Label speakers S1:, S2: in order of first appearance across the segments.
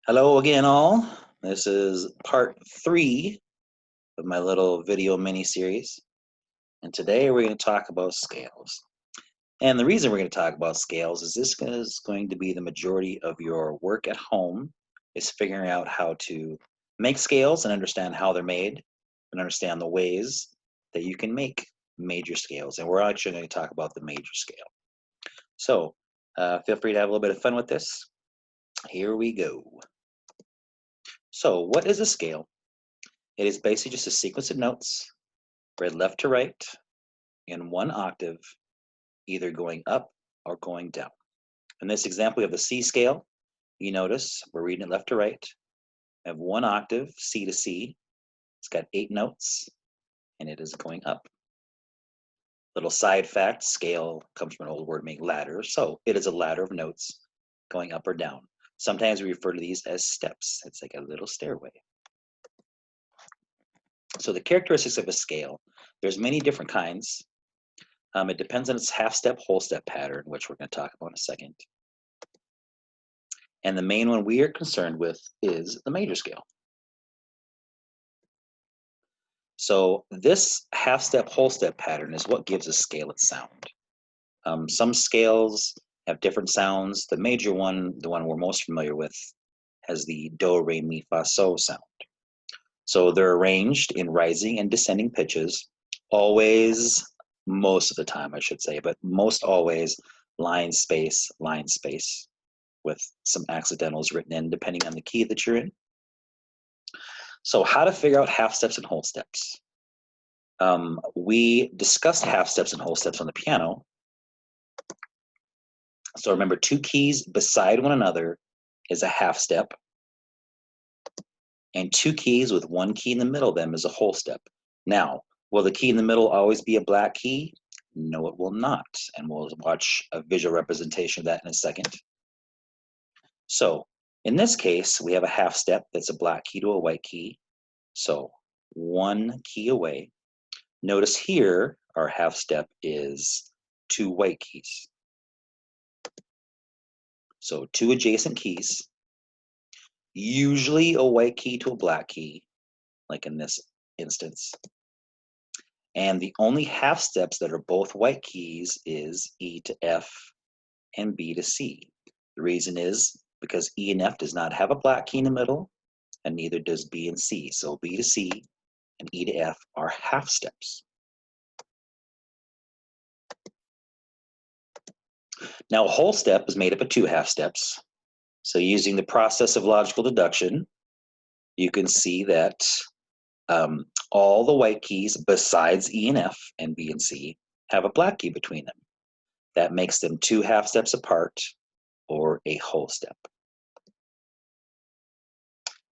S1: Hello again, all. This is part 3 of my little video mini-series. And today we're going to talk about scales. And the reason we're going to talk about scales is this is going to be the majority of your work at home, is figuring out how to make scales and understand how they're made and understand the ways that you can make major scales. And we're actually going to talk about the major scale. So feel free to have a little bit of fun with this. Here we go. So what is a scale? It is basically just a sequence of notes read left to right in one octave, either going up or going down. In this example, we have the C scale. You notice we're reading it left to right. I have one octave, C to C. It's got 8 notes, and it is going up. Little side fact, scale comes from an old word meaning ladder, so it is a ladder of notes going up or down. Sometimes we refer to these as steps. It's like a little stairway. So the characteristics of a scale, there's many different kinds. It depends on its half-step, whole-step pattern, which we're going to talk about in a second. And the main one we are concerned with is the major scale. So this half-step, whole-step pattern is what gives a scale its sound. Some scales have different sounds. The major one, the one we're most familiar with, has the do, re, mi, fa, so sound. So they're arranged in rising and descending pitches, always, most of the time I should say, but most always line, space, with some accidentals written in depending on the key that you're in. So how to figure out half steps and whole steps. We discussed half steps and whole steps on the piano. So remember, 2 keys beside one another is a half step, and 2 keys with 1 key in the middle of them is a whole step. Now, will the key in the middle always be a black key? No, it will not, and we'll watch a visual representation of that in a second. So in this case, we have a half step that's a black key to a white key. So 1 key away. Notice here, our half step is 2 white keys. So 2 adjacent keys, usually a white key to a black key, like in this instance. And the only half steps that are both white keys is E to F and B to C. The reason is because E and F does not have a black key in the middle, and neither does B and C. So B to C and E to F are half steps. Now a whole step is made up of 2 half steps. So using the process of logical deduction, you can see that all the white keys besides E and F and B and C have a black key between them. That makes them 2 half steps apart, or a whole step.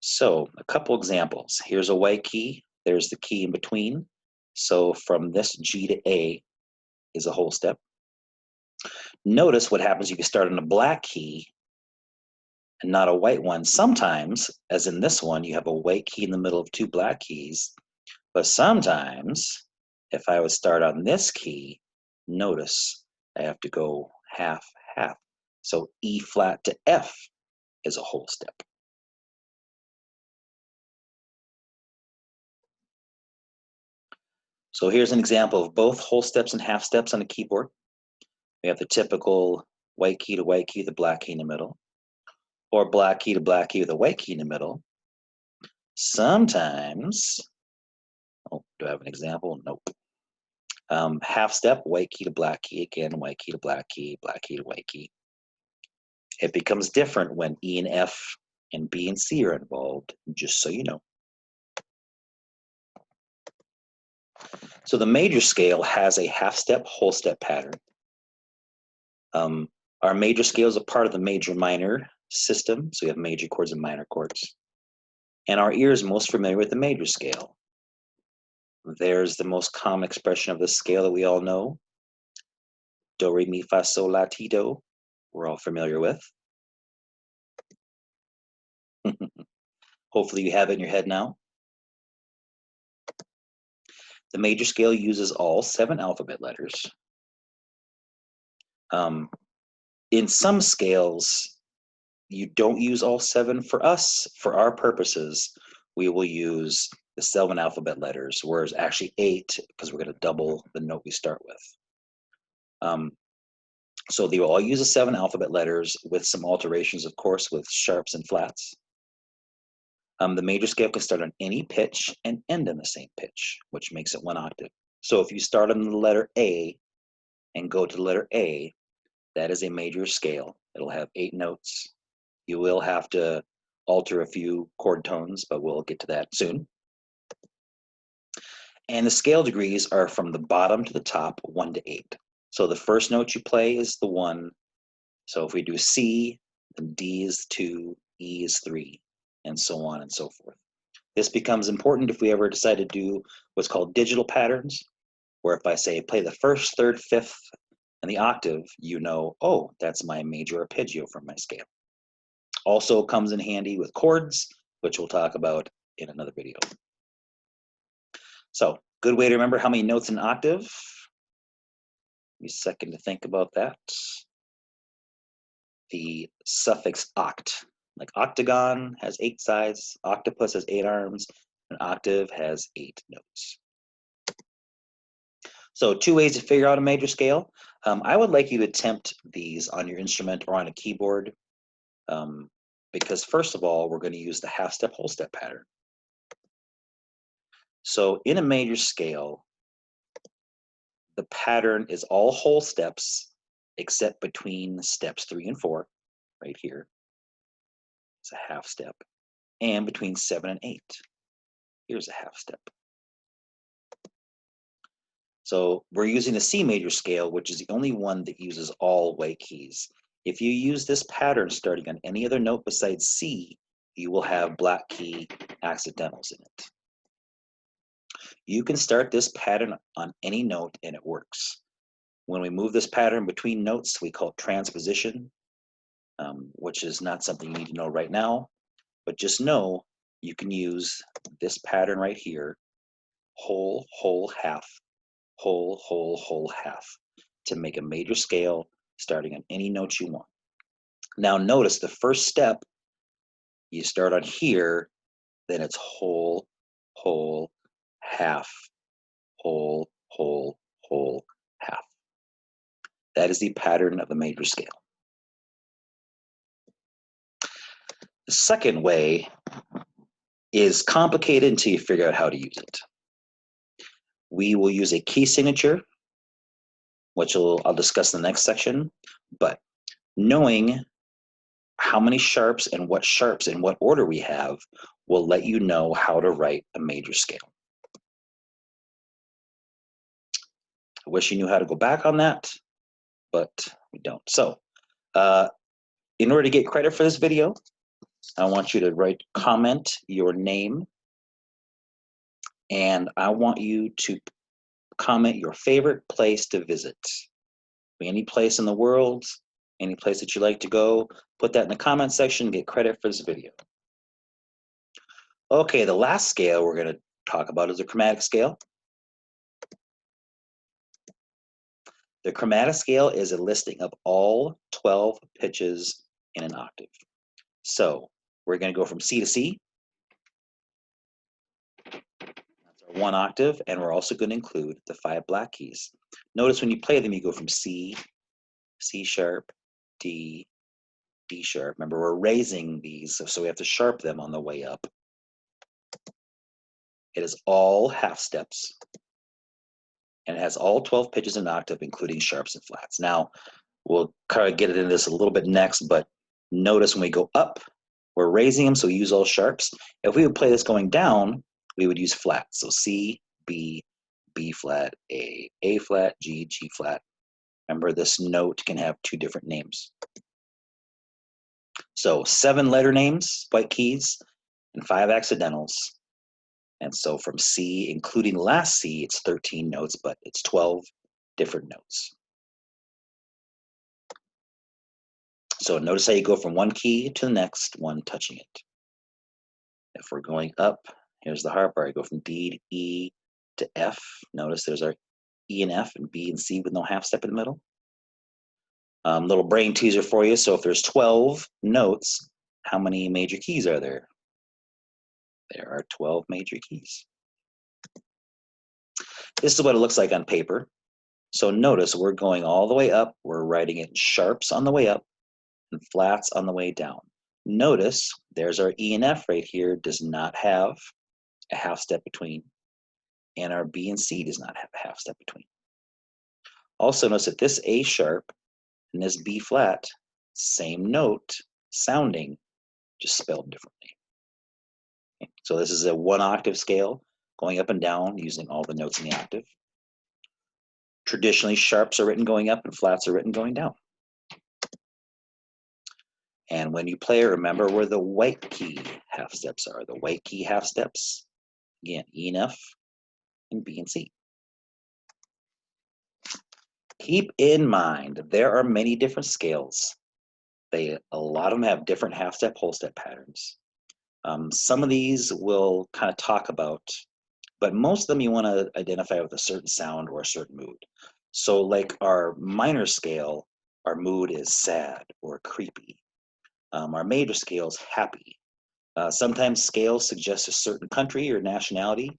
S1: So a couple examples. Here's a white key. There's the key in between. So from this G to A is a whole step. Notice what happens if you start on a black key and not a white one. Sometimes, as in this one, you have a white key in the middle of 2 black keys. But sometimes, if I would start on this key, notice I have to go half, half. So E flat to F is a whole step. So here's an example of both whole steps and half steps on a keyboard. We have the typical white key to white key, the black key in the middle, or black key to black key with a white key in the middle. Sometimes, oh, do I have an example? Nope. Half step, white key to black key, again, white key to black key to white key. It becomes different when E and F and B and C are involved, just so you know. So the major scale has a half step, whole step pattern. Our major scale is a part of the major minor system, so we have major chords and minor chords. And our ear is most familiar with the major scale. There's the most common expression of the scale that we all know. Do, re, mi, fa, sol, la, ti, do. We're all familiar with. Hopefully you have it in your head now. The major scale uses all 7 alphabet letters. In some scales, you don't use all 7. For us, for our purposes, we will use the 7 alphabet letters, whereas actually 8, because we're going to double the note we start with. So they will all use the 7 alphabet letters with some alterations, of course, with sharps and flats. The major scale can start on any pitch and end on the same pitch, which makes it 1 octave. So if you start on the letter A and go to the letter A, that is a major scale. It'll have 8 notes. You will have to alter a few chord tones, but we'll get to that soon. And the scale degrees are from the bottom to the top, 1 to 8. So the first note you play is the 1. So if we do C, then D is 2, E is 3, and so on and so forth. This becomes important if we ever decide to do what's called digital patterns, where if I say play the 1st, 3rd, 5th, and the octave, you know, oh, that's my major arpeggio from my scale. Also comes in handy with chords, which we'll talk about in another video. So, good way to remember how many notes in an octave. Give me a second to think about that. The suffix oct, like octagon has 8 sides, octopus has 8 arms, an octave has 8 notes. So 2 ways to figure out a major scale. I would like you to attempt these on your instrument or on a keyboard, because first of all, we're going to use the half step, whole step pattern. So in a major scale, the pattern is all whole steps except between steps 3 and 4, right here. It's a half step. And between 7 and 8, here's a half step. So we're using the C major scale, which is the only one that uses all white keys. If you use this pattern starting on any other note besides C, you will have black key accidentals in it. You can start this pattern on any note and it works. When we move this pattern between notes, we call it transposition, which is not something you need to know right now, but just know you can use this pattern right here, whole, whole, half, whole, whole, whole, half, to make a major scale starting on any note you want. Now notice the first step, you start on here, then it's whole, whole, half, whole, whole, whole, half. That is the pattern of a major scale. The second way is complicated until you figure out how to use it. We will use a key signature, which I'll discuss in the next section, but knowing how many sharps and what order we have will let you know how to write a major scale. I wish you knew how to go back on that, but we don't. So in order to get credit for this video, I want you to comment your name, and I want you to comment your favorite place to visit. Any place in the world, any place that you like to go, put that in the comment section and get credit for this video. Okay, the last scale we're going to talk about is the chromatic scale. The chromatic scale is a listing of all 12 pitches in an octave. So we're going to go from C to C. That's our 1 octave, and we're also going to include the 5 black keys. Notice when you play them, you go from C, C sharp, D, D sharp. Remember, we're raising these, so we have to sharp them on the way up. It is all half steps, and it has all 12 pitches in an octave, including sharps and flats. Now, we'll kind of get into this a little bit next, but notice when we go up, we're raising them, so we use all sharps. If we would play this going down, we would use flats. So C, B, B flat, A flat, G, G flat. Remember, this note can have 2 different names. So 7 letter names, white keys, and 5 accidentals. And so from C, including last C, it's 13 notes, but it's 12 different notes. So notice how you go from one key to the next one, touching it. If we're going up, here's the harp part. I go from D to E to F. Notice there's our E and F and B and C with no half step in the middle. Little brain teaser for you. So if there's 12 notes, how many major keys are there? There are 12 major keys. This is what it looks like on paper. So notice we're going all the way up. We're writing it in sharps on the way up and flats on the way down. Notice there's our E and F right here, does not have a half step between, and our B and C does not have a half step between. Also notice that this A sharp and this B flat, same note sounding, just spelled differently. Okay. So this is a 1-octave scale going up and down using all the notes in the octave. Traditionally, sharps are written going up and flats are written going down. And when you play, remember where the white key half steps are. The white key half steps, again, E and F and B and C. Keep in mind, there are many different scales. A lot of them have different half step, whole step patterns. Some of these we'll kind of talk about, but most of them you want to identify with a certain sound or a certain mood. So like our minor scale, our mood is sad or creepy. Our major scale is happy. Sometimes scales suggest a certain country or nationality.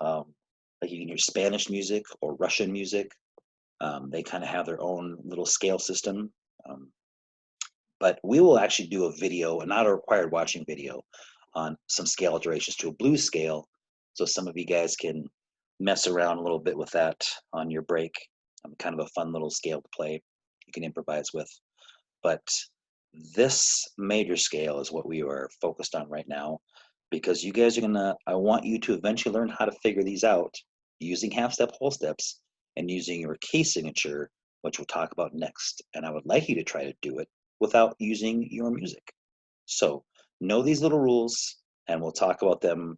S1: Like you can hear Spanish music or Russian music. They kind of have their own little scale system. But we will actually do a video, and not a required watching video, on some scale alterations to a blues scale. So some of you guys can mess around a little bit with that on your break. Kind of a fun little scale to play. You can improvise with. But this major scale is what we are focused on right now, because you guys are gonna, I want you to eventually learn how to figure these out using half step, whole steps, and using your key signature, which we'll talk about next. And I would like you to try to do it without using your music. So know these little rules, and we'll talk about them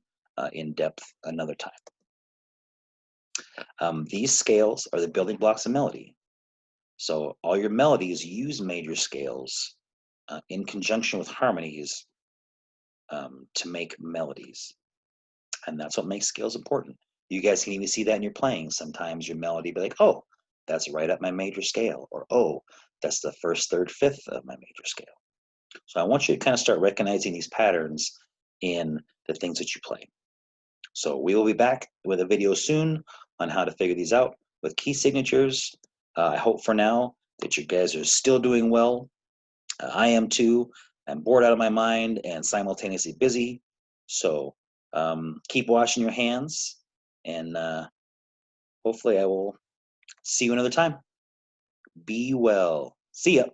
S1: in depth another time. These scales are the building blocks of melody. So all your melodies use major scales in conjunction with harmonies to make melodies. And that's what makes scales important. You guys can even see that in your playing. Sometimes your melody be like, oh, that's right up my major scale, or oh, that's the first, third, fifth of my major scale. So I want you to kind of start recognizing these patterns in the things that you play. So we will be back with a video soon on how to figure these out with key signatures. I hope for now that you guys are still doing well. I am too. I'm bored out of my mind and simultaneously busy. So keep washing your hands, and hopefully I will see you another time. Be well. See ya.